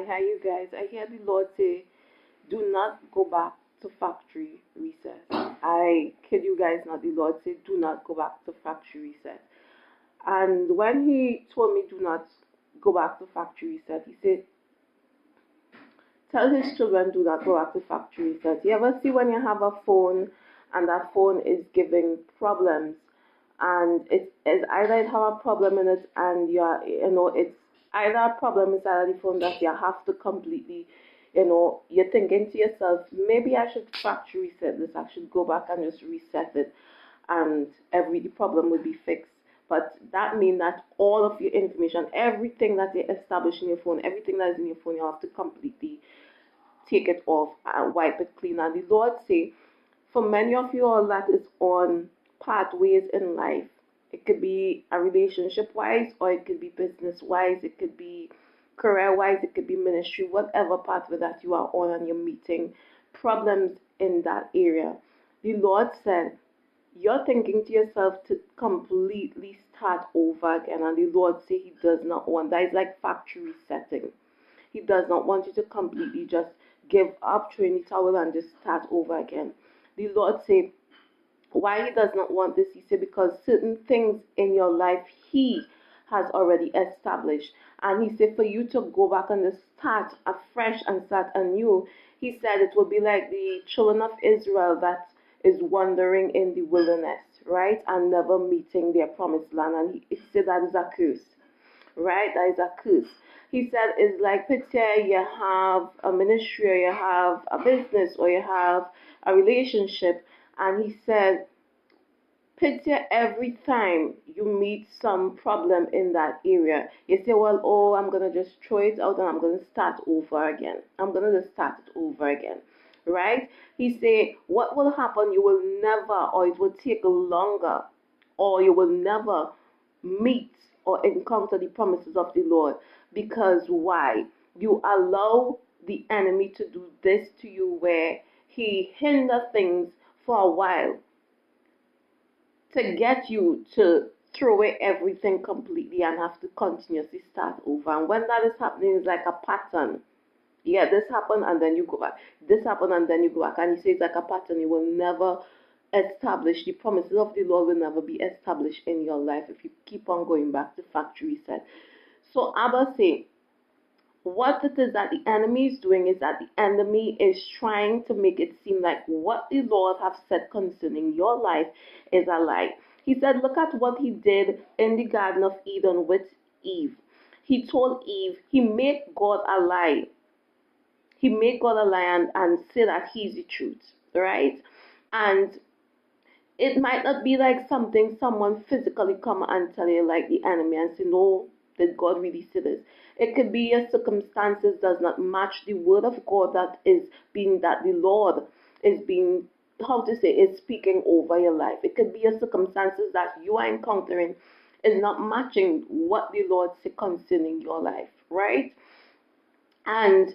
I hear you guys. I hear the Lord say, do not go back to factory reset. I kid you guys not, the Lord said, do not go back to factory reset. And when He told me, do not go back to factory reset, He said, tell His children, do not go back to factory reset. You ever see when you have a phone and that phone is giving problems, and it's either it have a problem in it, and it's either a problem inside of the phone that you have to completely, you're thinking to yourself, maybe I should factory reset this, I should go back and just reset it, and the problem will be fixed. But that means that all of your information, everything that they establish in your phone, everything that is in your phone, you have to completely take it off and wipe it clean. And the Lord say, for many of you all that is on pathways in life, it could be a relationship wise, or it could be business wise, it could be career wise, it could be ministry, whatever pathway that you are on and you're meeting problems in that area. The Lord said, you're thinking to yourself to completely start over again, and the Lord say He does not want that. Is like factory resetting. He does not want you to completely just give up, throw in the towel, and just start over again. The Lord say, why He does not want this? He said, because certain things in your life He has already established. And He said, for you to go back and start afresh and start anew, He said it will be like the children of Israel that is wandering in the wilderness, right? And never meeting their promised land. And He said that is a curse, right? That is a curse. He said it's like, picture you have a ministry, or you have a business, or you have a relationship. And He said, picture every time you meet some problem in that area, you say, well, oh, I'm going to just throw it out and I'm going to start over again. I'm going to just start it over again, right? He say, what will happen? You will never, or it will take longer, or you will never meet or encounter the promises of the Lord. Because why? You allow the enemy to do this to you, where he hinder things for a while to get you to throw away everything completely and have to continuously start over. And when that is happening, it's like a pattern. Yeah, this happened and then you go back. This happened and then you go back. And He says like a pattern. You will never establish, the promises of the Lord will never be established in your life if you keep on going back to factory reset. So Abba say, what it is that the enemy is doing is that the enemy is trying to make it seem like what the Lord have said concerning your life is a lie. He said, look at what He did in the Garden of Eden with Eve. He told Eve, He made God a lie. He made God a lie and say that He's the truth, right? And it might not be like something someone physically come and tell you, like the enemy, and say, no, did God really say this? It could be your circumstances does not match the word of God that the Lord is being, how to say, is speaking over your life. It could be your circumstances that you are encountering is not matching what the Lord said concerning your life, right? And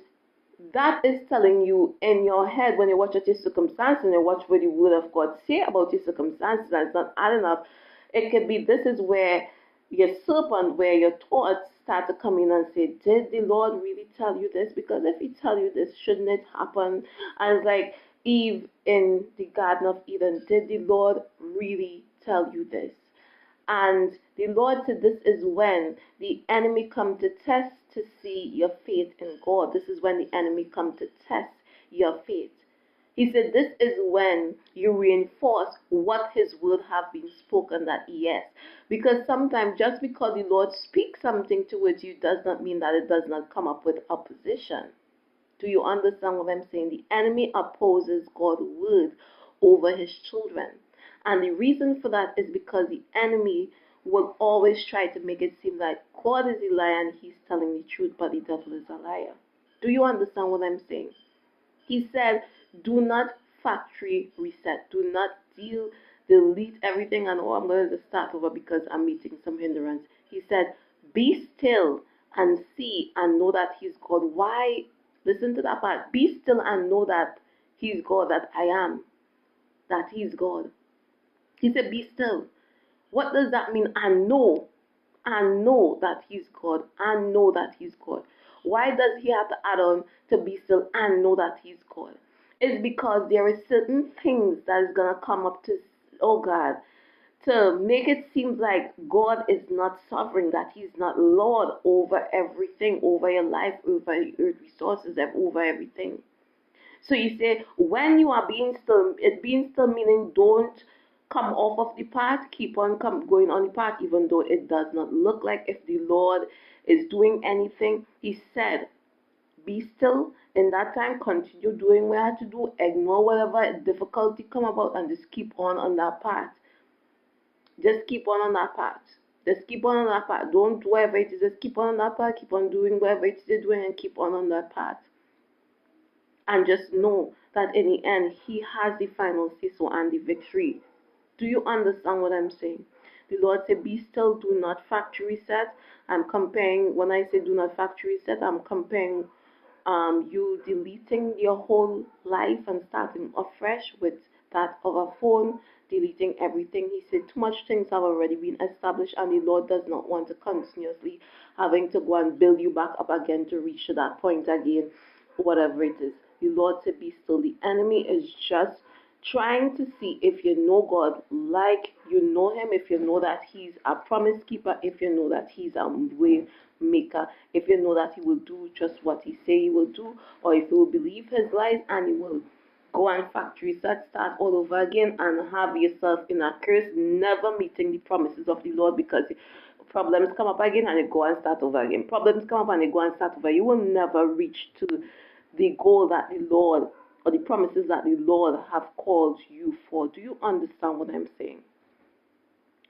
that is telling you in your head, when you watch at your circumstances and you watch what the word of God say about your circumstances, and it's not adding up. It could be this is where your serpent, where your thoughts start to come in and say, did the Lord really tell you this? Because if He tell you this, shouldn't it happen? And it's like Eve in the Garden of Eden, did the Lord really tell you this? And the Lord said, this is when the enemy come to test to see your faith in God. This is when the enemy come to test your faith. He said, this is when you reinforce what His word have been spoken, that yes. Because sometimes just because the Lord speaks something towards you does not mean that it does not come up with opposition. Do you understand what I'm saying? The enemy opposes God's word over His children. And the reason for that is because the enemy will always try to make it seem like God is a liar and He's telling the truth, but the devil is a liar. Do you understand what I'm saying? He said, do not factory reset. Do not delete everything and, oh, I'm going to start over because I'm meeting some hindrance. He said, be still and see and know that He's God. Why? Listen to that part. Be still and know that He's God, that I am, that He's God. He said, be still. What does that mean? And know that He's God. And know that He's God. Why does he have to add on to be still and know that he's God? It's because there are certain things that is gonna come up to, oh God, to make it seem like God is not sovereign, that He's not Lord over everything, over your life, over your resources, and over everything. So you say, when you are being still, it being still meaning don't come off of the path, keep on going on the path, even though it does not look like if the Lord is doing anything. He said, be still in that time, continue doing what you have to do, ignore whatever difficulty come about, and just keep on that path. Just keep on that path. Just keep on that path. Don't do whatever it is. Just keep on that path. Keep on doing whatever it is you're doing and keep on that path. And just know that in the end, He has the final say so and the victory. Do you understand what I'm saying? The Lord said, be still, do not factory reset. I'm comparing, when I say do not factory reset, I'm comparing you deleting your whole life and starting afresh with that of a phone, deleting everything. He said too much things have already been established and the Lord does not want to continuously having to go and build you back up again to reach to that point again, whatever it is. The Lord said be still. The enemy is just trying to see if you know God, like you know Him, if you know that He's a promise keeper, if you know that He's a way maker, if you know that He will do just what He say He will do, or if you will believe His lies and He will go and factory reset, start all over again and have yourself in a curse, never meeting the promises of the Lord, because problems come up again and they go and start over again. Problems come up and they go and start over. You will never reach to the goal that the Lord, or the promises that the Lord have called you for. Do you understand what I'm saying?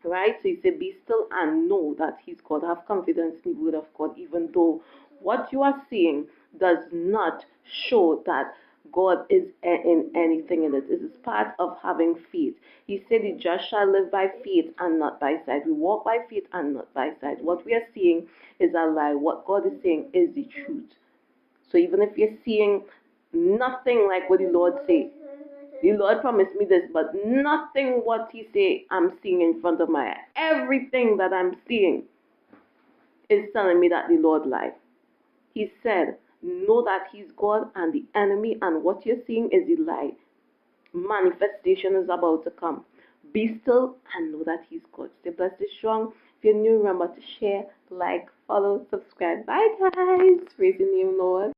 Right? So He said, be still and know that He's God. Have confidence in the word of God, even though what you are seeing does not show that God is in anything in it. This is part of having faith. He said, the just shall live by faith and not by sight. We walk by faith and not by sight. What we are seeing is a lie. What God is saying is the truth. So even if you're seeing nothing like what the Lord say, the Lord promised me this, but nothing what He say I'm seeing in front of my eye. Everything that I'm seeing is telling me that the Lord lied. He said, know that He's God and the enemy, and what you're seeing is the lie. Manifestation is about to come. Be still and know that He's God. Stay blessed, stay strong. If you're new, remember to share, like, follow, subscribe. Bye, guys. Praise the name, Lord.